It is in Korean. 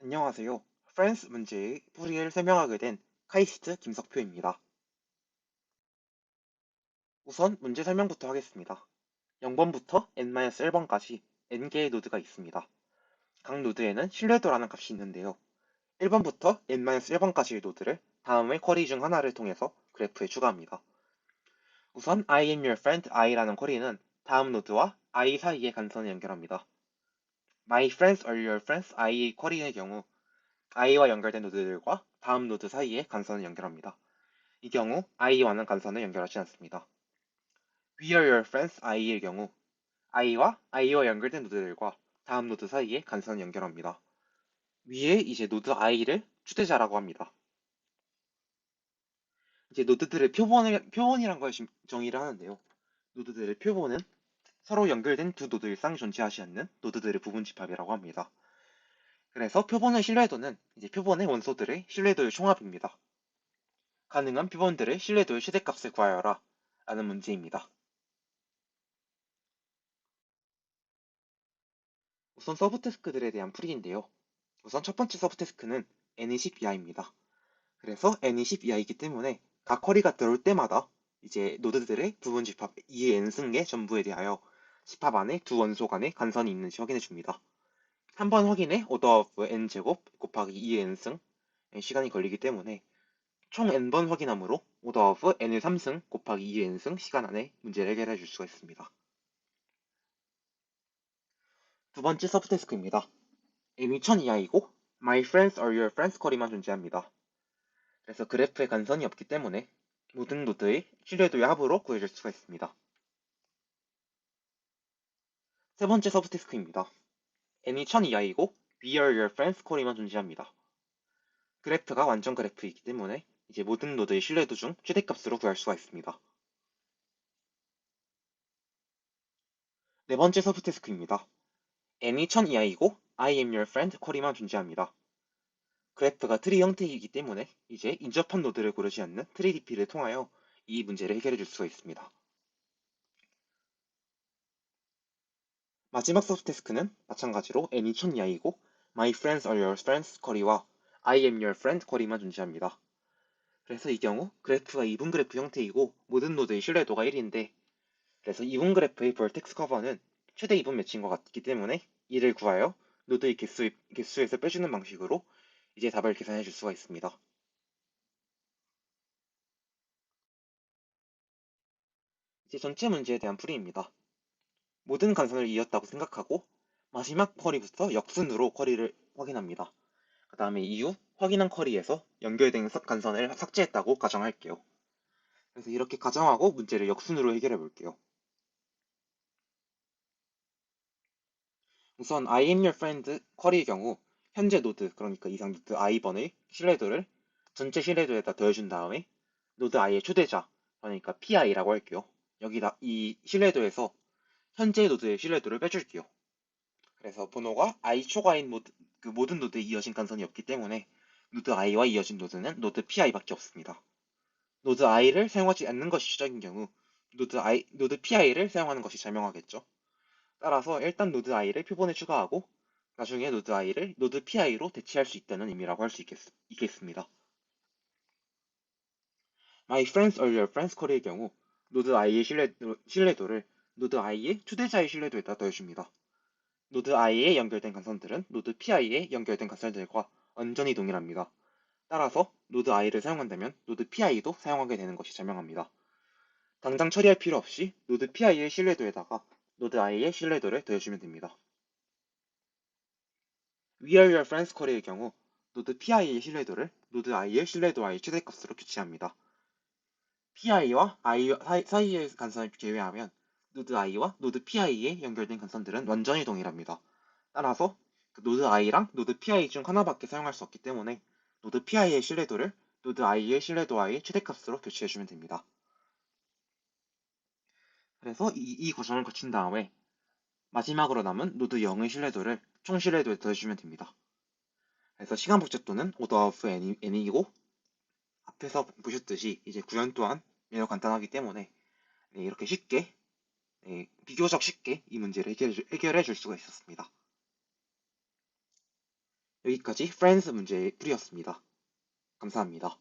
안녕하세요. 프렌즈 문제의 풀이를 설명하게 된 카이스트 김석표입니다. 우선 문제 설명부터 하겠습니다. 0번부터 n-1번까지 n개의 노드가 있습니다. 각 노드에는 신뢰도라는 값이 있는데요. 1번부터 n-1번까지의 노드를 다음의 쿼리 중 하나를 통해서 그래프에 추가합니다. 우선 I am your friend i라는 쿼리는 다음 노드와 i 사이의 간선을 연결합니다. My friends are your friends i의 쿼리의 경우 i와 연결된 노드들과 다음 노드 사이의 간선을 연결합니다. 이 경우 i와는 간선을 연결하지 않습니다. We are your friends i의 경우 i와 연결된 노드들과 다음 노드 사이에 간선을 연결합니다. 위에 이제 노드 i를 추대자라고 합니다. 이제 노드들의 표본이란 걸 정의를 하는데요. 노드들의 표본은 서로 연결된 두 노드 이상 존재하지 않는 노드들의 부분 집합이라고 합니다. 그래서 표본의 신뢰도는 이제 표본의 원소들의 신뢰도의 총합입니다. 가능한 표본들의 신뢰도의 최대값을 구하여라 라는 문제입니다. 우선 서브태스크들에 대한 풀이인데요. 우선 첫 번째 서브태스크는 n이 10 이하입니다. 그래서 n이 10 이하이기 때문에 각 쿼리가 들어올 때마다 이제 노드들의 부분 집합 2의 n승의 전부에 대하여 집합 안에 두 원소 간의 간선이 있는지 확인해 줍니다. 한 번 확인에 order of n제곱 곱하기 2의 n승 시간이 걸리기 때문에 총 n번 확인함으로 order of n의 3승 곱하기 2의 n승 시간 안에 문제를 해결해 줄 수가 있습니다. 두 번째 서브태스크입니다. n이 1000 이하이고 My friends are your friends 쿼리만 존재합니다. 그래서 그래프에 간선이 없기 때문에 모든 노드의 신뢰도의 합으로 구해줄 수가 있습니다. 세 번째 서브태스크입니다. n이 1000 이하이고 We are your friends 쿼리만 존재합니다. 그래프가 완전 그래프이기 때문에 이제 모든 노드의 신뢰도 중 최대값으로 구할 수가 있습니다. 네 번째 서브태스크입니다. n이 1000 이하이고 I am your friend 쿼리만 존재합니다. 그래프가 트리 형태이기 때문에 이제 인접한 노드를 고르지 않는 트리 DP를 통하여 이 문제를 해결해 줄 수가 있습니다. 마지막 서브태스크는 마찬가지로 n이 1000 이하이고 My friends are your friends 쿼리와 I am your friend 쿼리만 존재합니다. 그래서 이 경우 그래프가 이분 그래프 형태이고 모든 노드의 신뢰도가 1인데 그래서 이분 그래프의 vertex 커버는 최대 이분 매치인 것 같기 때문에 이를 구하여 노드의 개수에서 빼주는 방식으로 이제 답을 계산해 줄 수가 있습니다. 이제 전체 문제에 대한 풀이입니다. 모든 간선을 이었다고 생각하고 마지막 쿼리부터 역순으로 쿼리를 확인합니다. 그 다음에 이후 확인한 쿼리에서 연결된 간선을 삭제했다고 가정할게요. 그래서 이렇게 가정하고 문제를 역순으로 해결해 볼게요. 우선 I am your friend 쿼리의 경우 현재 노드, 그러니까 이상 노드 i번의 신뢰도를 전체 신뢰도에다 더해준 다음에 노드 i의 초대자, 그러니까 pi라고 할게요. 여기다 이 신뢰도에서 현재 노드의 신뢰도를 빼줄게요. 그래서 번호가 i 초과인 그 모든 노드에 이어진 간선이 없기 때문에 노드 i와 이어진 노드는 노드 pi밖에 없습니다. 노드 i를 사용하지 않는 것이 시작인 경우 노드 pi를 사용하는 것이 자명하겠죠. 따라서 일단 노드 i를 표본에 추가하고 나중에 노드 i를 노드 pi로 대체할 수 있다는 의미라고 할 수 있겠습니다. My friends are your friends 쿼리의 경우 노드 i의 신뢰도를 노드 i의 추대자의 신뢰도에다 더해줍니다. 노드 i에 연결된 간선들은 노드 pi에 연결된 간선들과 완전히 동일합니다. 따라서 노드 i를 사용한다면 노드 pi도 사용하게 되는 것이 자명합니다. 당장 처리할 필요 없이 노드 pi의 신뢰도에다가 노드 i의 신뢰도를 더해주면 됩니다. We are your friends 쿼리의 경우 노드 pi의 신뢰도를 노드 i의 신뢰도와의 최대값으로 교체합니다. pi와 i 사이의 간선을 제외하면 노드 i와 노드 pi에 연결된 간선들은 완전히 동일합니다. 따라서 노드 i랑 노드 pi 중 하나밖에 사용할 수 없기 때문에 노드 pi의 신뢰도를 노드 i의 신뢰도와의 최대값으로 교체해주면 됩니다. 그래서 이 과정을 거친 다음에 마지막으로 남은 노드 0의 신뢰도를 총 신뢰도에 더해주면 됩니다. 그래서 시간 복잡도는 order of n이고 앞에서 보셨듯이 이제 구현 또한 매우 간단하기 때문에 이렇게 쉽게 비교적 쉽게 이 문제를 해결해 줄 수가 있었습니다. 여기까지 프렌즈 문제의 풀이였습니다. 감사합니다.